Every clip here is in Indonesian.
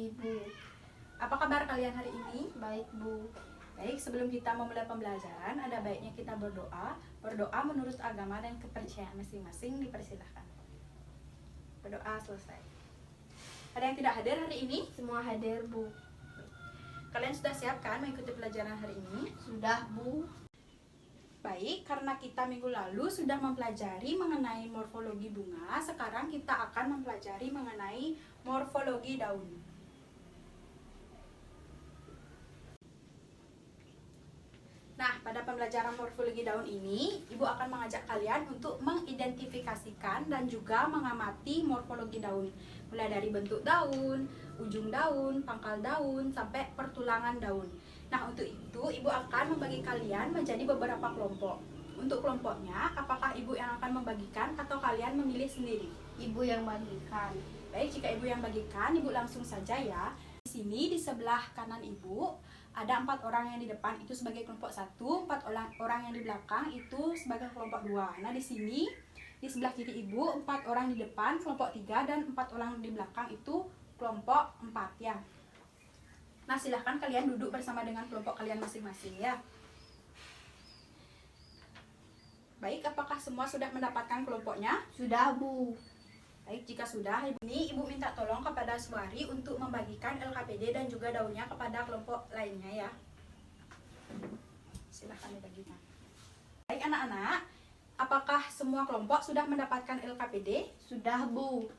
pagi, Bu. Apa kabar kalian hari ini? Baik, Bu. Baik, sebelum kita memulai pembelajaran, ada baiknya kita berdoa. Berdoa menurut agama dan kepercayaan masing-masing, dipersilahkan. Berdoa selesai. Ada yang tidak hadir hari ini? Semua hadir, Bu. Kalian sudah siapkan mengikuti pelajaran hari ini? Sudah, Bu. Baik, karena kita minggu lalu sudah mempelajari mengenai morfologi bunga, sekarang kita akan mempelajari mengenai morfologi daun. Nah, pada pembelajaran morfologi daun ini, Ibu akan mengajak kalian untuk mengidentifikasikan dan juga mengamati morfologi daun. Mulai dari bentuk daun, ujung daun, pangkal daun, sampai pertulangan daun. Nah, untuk itu Ibu akan membagi kalian menjadi beberapa kelompok. Untuk kelompoknya, apakah Ibu yang akan membagikan atau kalian memilih sendiri? Ibu yang bagikan. Baik, jika Ibu yang bagikan, Ibu langsung saja ya. Di sini di sebelah kanan Ibu ada 4 orang yang di depan itu sebagai kelompok 1, 4 orang yang di belakang itu sebagai kelompok 2. Nah, di sini di sebelah kiri Ibu 4 orang di depan kelompok 3 dan 4 orang di belakang itu kelompok 4 ya. Nah, silahkan kalian duduk bersama dengan kelompok kalian masing-masing ya. Baik, apakah semua sudah mendapatkan kelompoknya? Sudah, Bu. Baik, jika sudah, ini Ibu minta tolong kepada Suwari untuk membagikan LKPD dan juga daunnya kepada kelompok lainnya ya. Silahkan dibagikan. Baik anak-anak, apakah semua kelompok sudah mendapatkan LKPD? Sudah, Bu.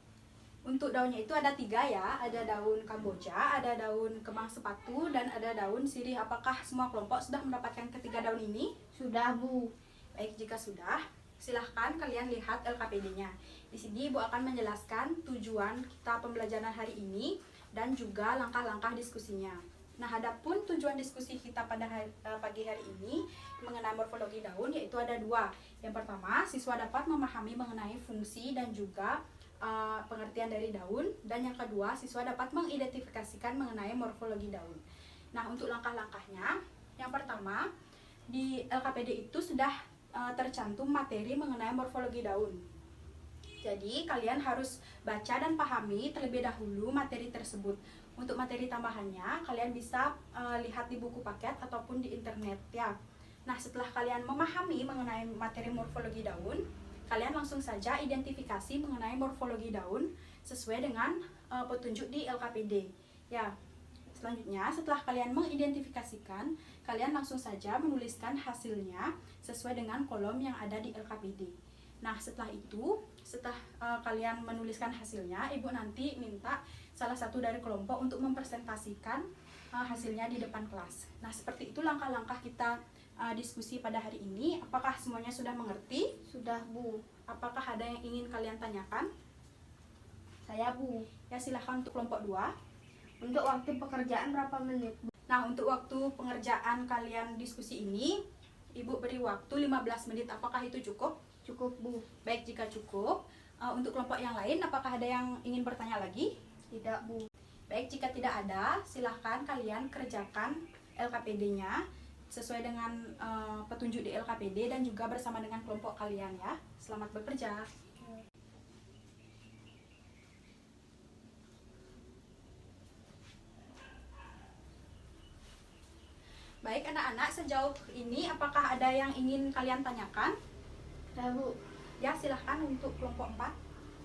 Untuk daunnya itu ada 3 ya, ada daun kamboja, ada daun kemang sepatu, dan ada daun sirih. Apakah semua kelompok sudah mendapatkan ketiga daun ini? Sudah, Bu. Baik, jika sudah, silahkan kalian lihat LKPD-nya. Di sini Ibu akan menjelaskan tujuan kita pembelajaran hari ini dan juga langkah-langkah diskusinya. Nah, adapun tujuan diskusi kita pada pagi hari ini mengenai morfologi daun yaitu ada 2. Yang pertama, siswa dapat memahami mengenai fungsi dan juga pengertian dari daun, dan yang kedua, siswa dapat mengidentifikasikan mengenai morfologi daun. Nah, untuk langkah-langkahnya, yang pertama, di LKPD itu sudah tercantum materi mengenai morfologi daun. Jadi, kalian harus baca dan pahami terlebih dahulu materi tersebut. Untuk materi tambahannya, kalian bisa lihat di buku paket ataupun di internet ya. Nah, setelah kalian memahami mengenai materi morfologi daun, kalian langsung saja identifikasi mengenai morfologi daun sesuai dengan petunjuk di LKPD. Ya, selanjutnya setelah kalian mengidentifikasikan, kalian langsung saja menuliskan hasilnya sesuai dengan kolom yang ada di LKPD. Nah, setelah itu, setelah kalian menuliskan hasilnya, Ibu nanti minta salah satu dari kelompok untuk mempresentasikan hasilnya di depan kelas. Nah, seperti itu langkah-langkah kita diskusi pada hari ini. Apakah semuanya sudah mengerti? Sudah, Bu. Apakah ada yang ingin kalian tanyakan? Saya, Bu. Ya, silahkan untuk kelompok 2. Untuk waktu pekerjaan berapa menit, Bu? Nah, untuk waktu pengerjaan kalian diskusi ini, Ibu beri waktu 15 menit. Apakah itu cukup? Cukup, Bu. Baik, jika cukup. Untuk kelompok yang lain, apakah ada yang ingin bertanya lagi? Tidak, Bu. Baik, jika tidak ada, silahkan kalian kerjakan LKPD-nya sesuai dengan petunjuk di LKPD dan juga bersama dengan kelompok kalian ya. Selamat bekerja. Baik anak-anak, sejauh ini apakah ada yang ingin kalian tanyakan? Saya, Bu. Ya, silahkan untuk kelompok 4.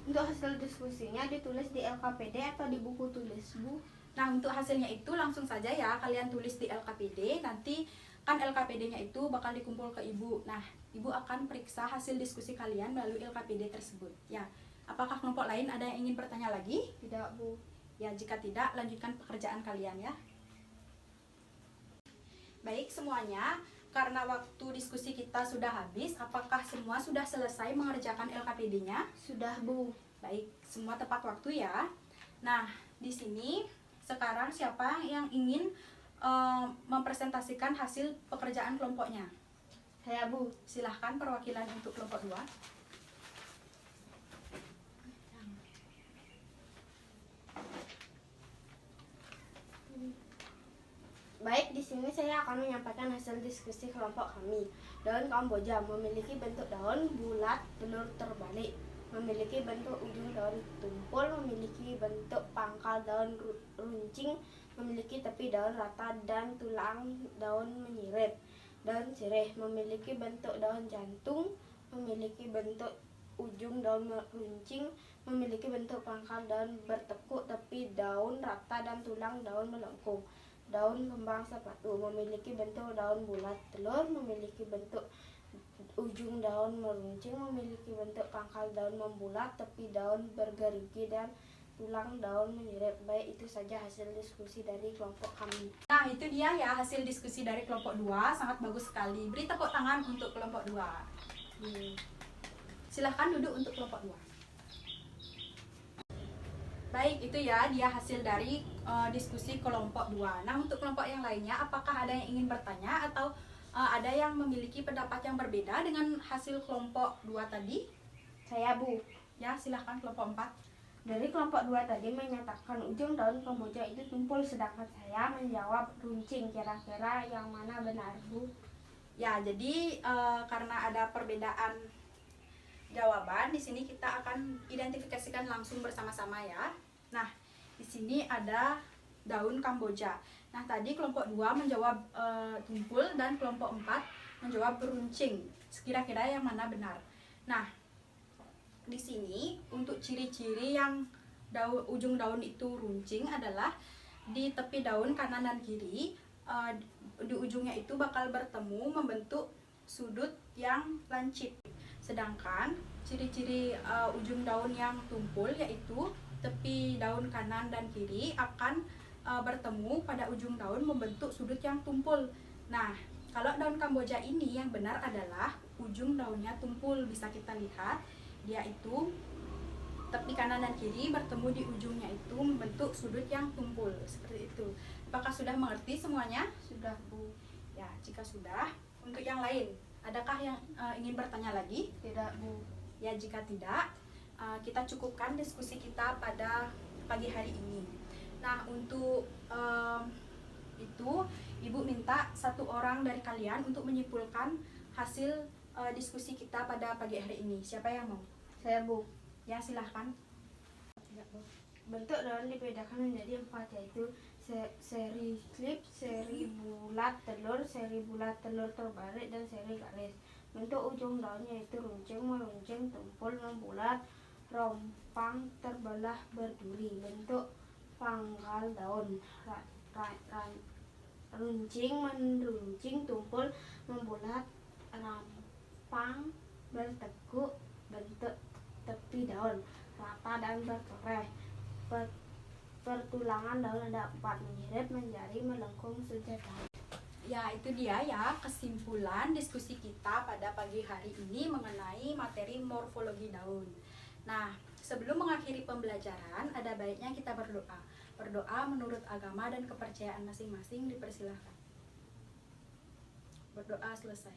Untuk hasil diskusinya ditulis di LKPD atau di buku tulis, Bu? Nah, untuk hasilnya itu langsung saja ya kalian tulis di LKPD. Nanti kan LKPD-nya itu bakal dikumpul ke Ibu. Nah, Ibu akan periksa hasil diskusi kalian melalui LKPD tersebut. Ya, apakah kelompok lain ada yang ingin bertanya lagi? Tidak, Bu. Ya, jika tidak, lanjutkan pekerjaan kalian ya. Baik semuanya, karena waktu diskusi kita sudah habis, apakah semua sudah selesai mengerjakan LKPD-nya? Sudah, Bu. Baik, semua tepat waktu ya. Nah, di sini sekarang siapa yang ingin mempresentasikan hasil pekerjaan kelompoknya? Saya, Bu. Silahkan perwakilan untuk kelompok 2. Baik, di sini saya akan menyampaikan hasil diskusi kelompok kami. Daun kamboja memiliki bentuk daun bulat, telur terbalik, memiliki bentuk ujung daun tumpul, memiliki bentuk pangkal daun runcing, memiliki tepi daun rata dan tulang daun menyirip. Daun sirih memiliki bentuk daun jantung, memiliki bentuk ujung daun runcing, memiliki bentuk pangkal daun bertekuk, tepi daun rata dan tulang daun melengkung. Daun kembang sepatu memiliki bentuk daun bulat telur, memiliki bentuk ujung daun meruncing, memiliki bentuk pangkal daun membulat, tepi daun bergerigi dan tulang daun menyirip. Baik, itu saja hasil diskusi dari kelompok kami. Nah, itu dia ya hasil diskusi dari kelompok 2, sangat bagus sekali. Beri tepuk tangan untuk kelompok 2. Silahkan duduk untuk kelompok 2. Baik, itu ya dia hasil dari diskusi kelompok 2. Nah, untuk kelompok yang lainnya, apakah ada yang ingin bertanya atau ada yang memiliki pendapat yang berbeda dengan hasil kelompok 2 tadi? Saya, Bu. Ya, silahkan kelompok 4. Dari kelompok 2 tadi menyatakan ujung daun Kamboja itu tumpul, sedangkan saya menjawab runcing. Kira-kira yang mana benar, Bu? Ya, jadi karena ada perbedaan jawaban, di sini kita akan identifikasikan langsung bersama-sama ya. Nah, di sini ada daun Kamboja. Nah, tadi kelompok 2 menjawab tumpul dan kelompok 4 menjawab beruncing. Kira-kira yang mana benar? Nah, di sini untuk ciri-ciri yang ujung daun itu runcing adalah di tepi daun kanan dan kiri, di ujungnya itu bakal bertemu membentuk sudut yang lancip. Sedangkan ciri-ciri ujung daun yang tumpul yaitu tepi daun kanan dan kiri akan bertemu pada ujung daun membentuk sudut yang tumpul. Nah, kalau daun Kamboja ini yang benar adalah ujung daunnya tumpul. Bisa kita lihat dia itu tepi kanan dan kiri bertemu di ujungnya itu membentuk sudut yang tumpul seperti itu. Apakah sudah mengerti semuanya? Sudah, Bu. Ya, jika sudah, untuk yang lain adakah yang ingin bertanya lagi? Tidak, Bu. Ya, jika tidak, kita cukupkan diskusi kita pada pagi hari ini. Nah, untuk itu Ibu minta satu orang dari kalian untuk menyimpulkan hasil diskusi kita pada pagi hari ini. Siapa yang mau? Saya, Bu. Ya, silahkan. Bentuk daun dibedakan menjadi 4, yaitu seri klip, seri bulat telur terbalik, dan seri garis. Bentuk ujung daunnya itu runcing, meruncing, tumpul, membulat, rompang, terbelah, berduri. Bentuk pangkal daun runcing, meruncing, tumpul, membulat, rampang, bertekuk. Bentuk tepi daun rata dan bertoreh. Pertulangan daun ada 4, menyirip, menjari, melengkung, senjata. Ya, itu dia ya kesimpulan diskusi kita pada pagi hari ini mengenai materi morfologi daun. Nah, sebelum mengakhiri pembelajaran, ada baiknya kita berdoa. Berdoa menurut agama dan kepercayaan masing-masing, dipersilahkan. Berdoa selesai.